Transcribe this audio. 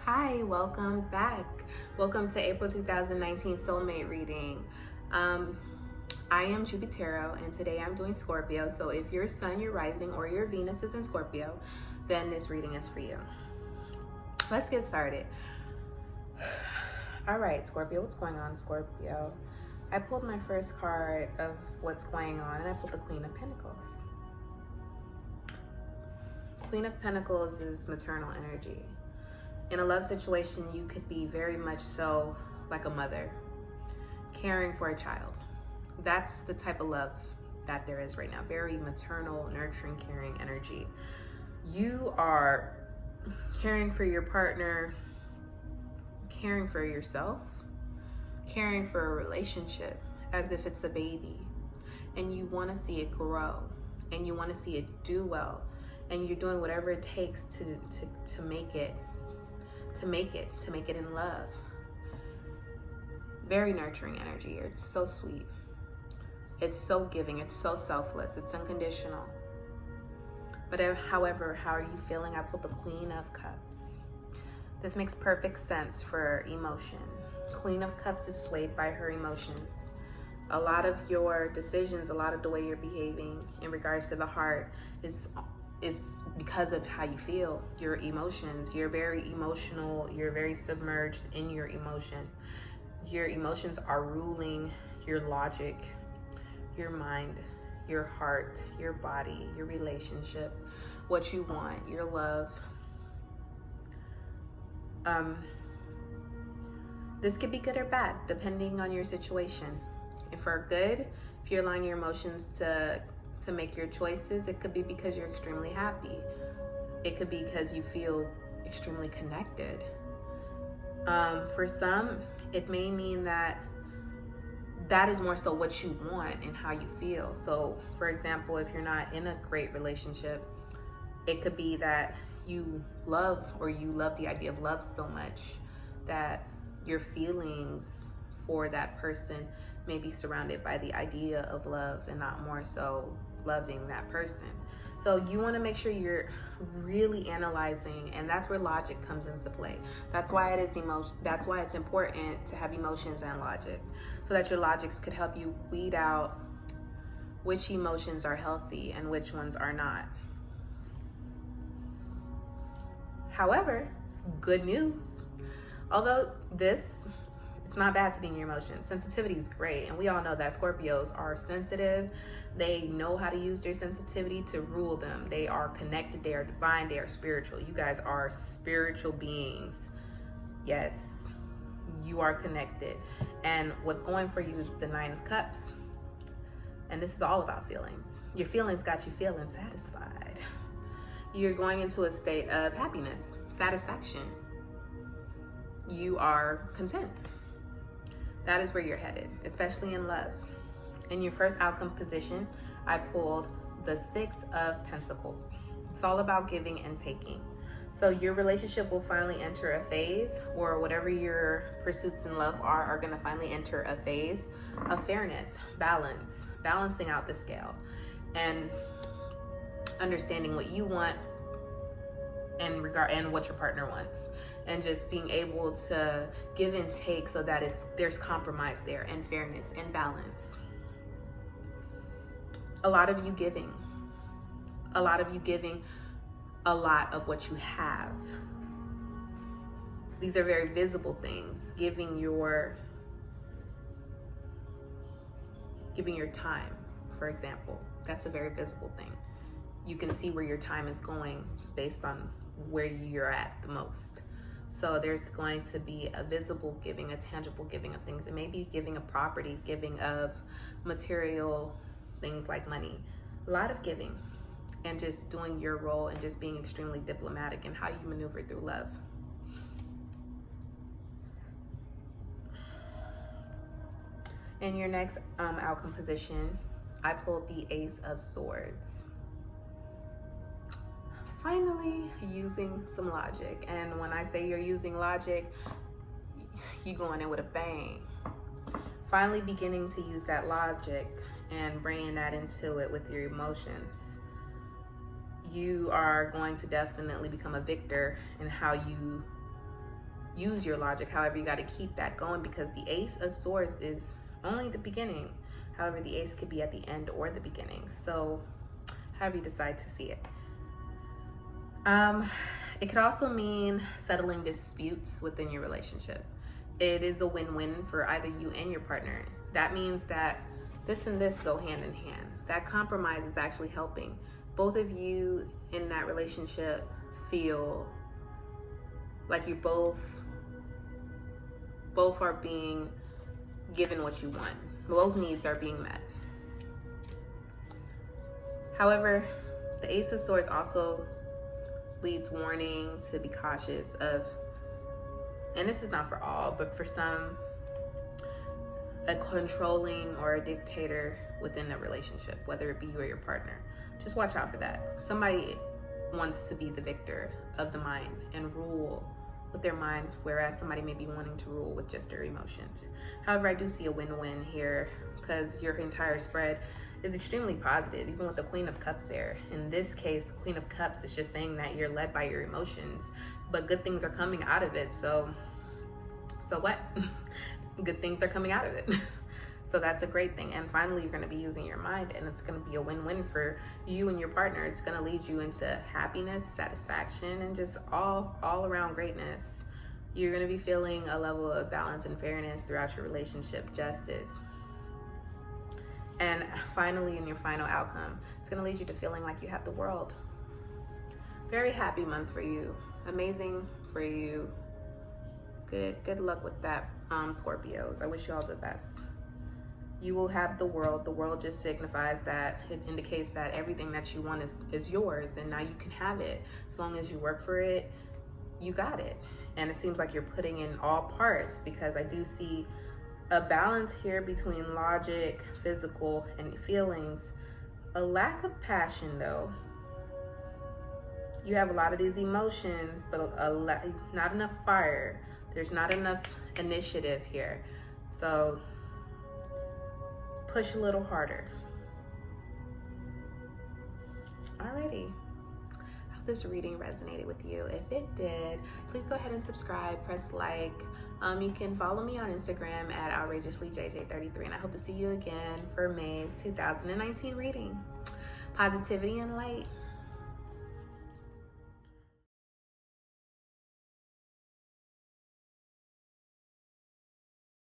Hi, welcome back. Welcome to April 2019 Soulmate reading. I am Jupiter, and today I'm doing Scorpio. So if your sun, your rising, or your Venus is in Scorpio, then this reading is for you. Let's get started. All right, Scorpio, what's going on, Scorpio? I pulled my first card of what's going on, and I pulled the Queen of Pentacles. Queen of Pentacles is maternal energy. In a love situation, you could be very much so like a mother, caring for a child. That's the type of love that there is right now. Very maternal, nurturing, caring energy. You are caring for your partner, caring for yourself, caring for a relationship as if it's a baby. And you want to see it grow, and you want to see it do well, and you're doing whatever it takes to make it in love. Very nurturing energy. It's so sweet. It's so giving. It's so selfless. It's unconditional. But however, how are you feeling? I pulled the Queen of Cups. This makes perfect sense for emotion. Queen of Cups is swayed by her emotions. A lot of your decisions, a lot of the way you're behaving in regards to the heart is because of how you feel, your emotions. You're very emotional. You're very submerged in your emotion. Your emotions are ruling your logic, your mind, your heart, your body, your relationship, what you want, your love. This could be good or bad, depending on your situation. If for good, if you're allowing your emotions to make your choices, it could be because you're extremely happy. It could be because you feel extremely connected. For some, it may mean that is more so what you want and how you feel. So, for example, if you're not in a great relationship, it could be that you love the idea of love so much that your feelings for that person may be surrounded by the idea of love and not more so loving that person. So you want to make sure you're really analyzing, and that's where logic comes into play. That's why that's why it's important to have emotions and logic, so that your logics could help you weed out which emotions are healthy and which ones are not. However, good news. Although it's not bad to be in your emotions. Sensitivity is great, and we all know that Scorpios are sensitive. They know how to use their sensitivity to rule them. They are connected, they are divine, they are spiritual. You guys are spiritual beings. Yes, you are connected. And what's going for you is the Nine of Cups. And this is all about feelings. Your feelings got you feeling satisfied. You're going into a state of happiness, satisfaction. You are content. That is where you're headed, especially in love. In your first outcome position, I pulled the Six of Pentacles. It's all about giving and taking. So your relationship will finally enter a phase, or whatever your pursuits in love are going to finally enter a phase of fairness, balance, balancing out the scale, and understanding what you want and what your partner wants, and just being able to give and take so that there's compromise there, and fairness and balance. A lot of you giving a lot of what you have. These are very visible things. Giving your time, for example, that's a very visible thing. You can see where your time is going based on where you're at the most. So there's going to be a visible giving, a tangible giving of things. It may be giving of property, giving of material things like money. A lot of giving, and just doing your role and just being extremely diplomatic in how you maneuver through love. In your next outcome position, I pulled the Ace of Swords. Finally, using some logic. And when I say you're using logic, you going in with a bang. Finally beginning to use that logic and bringing that into it with your emotions. You are going to definitely become a victor in how you use your logic. However, you got to keep that going, because the Ace of Swords is only the beginning. However, the Ace could be at the end or the beginning. So however you decide to see it. It could also mean settling disputes within your relationship. It is a win-win for either you and your partner. That means that this and this go hand in hand. That compromise is actually helping. Both of you in that relationship feel like you both are being given what you want. Both needs are being met. However, the Ace of Swords also leads warning to be cautious of, and this is not for all, but for some, a controlling or a dictator within a relationship, whether it be you or your partner. Just watch out for that. Somebody wants to be the victor of the mind and rule with their mind, whereas somebody may be wanting to rule with just their emotions. However, I do see a win-win here, because your entire spread is extremely positive, even with the Queen of Cups there. In this case, the Queen of Cups is just saying that you're led by your emotions, but good things are coming out of it. So what? Good things are coming out of it. So that's a great thing. And finally, you're going to be using your mind, and it's going to be a win-win for you and your partner. It's going to lead you into happiness, satisfaction, and just all around greatness. You're going to be feeling a level of balance and fairness throughout your relationship, justice. And finally, in your final outcome, it's going to lead you to feeling like you have the world. Very happy month for you. Amazing for you. Good luck with that, Scorpios. I wish you all the best. You will have the world. The world just signifies that, it indicates that everything that you want is yours, and now you can have it. As long as you work for it, you got it. And it seems like you're putting in all parts, because I do see a balance here between logic, physical, and feelings. A lack of passion, though. You have a lot of these emotions, but not enough fire. There's not enough initiative here. So push a little harder. Alrighty. I hope this reading resonated with you. If it did, please go ahead and subscribe, press like. You can follow me on Instagram at outrageouslyjj33, and I hope to see you again for May's 2019 reading. Positivity and light.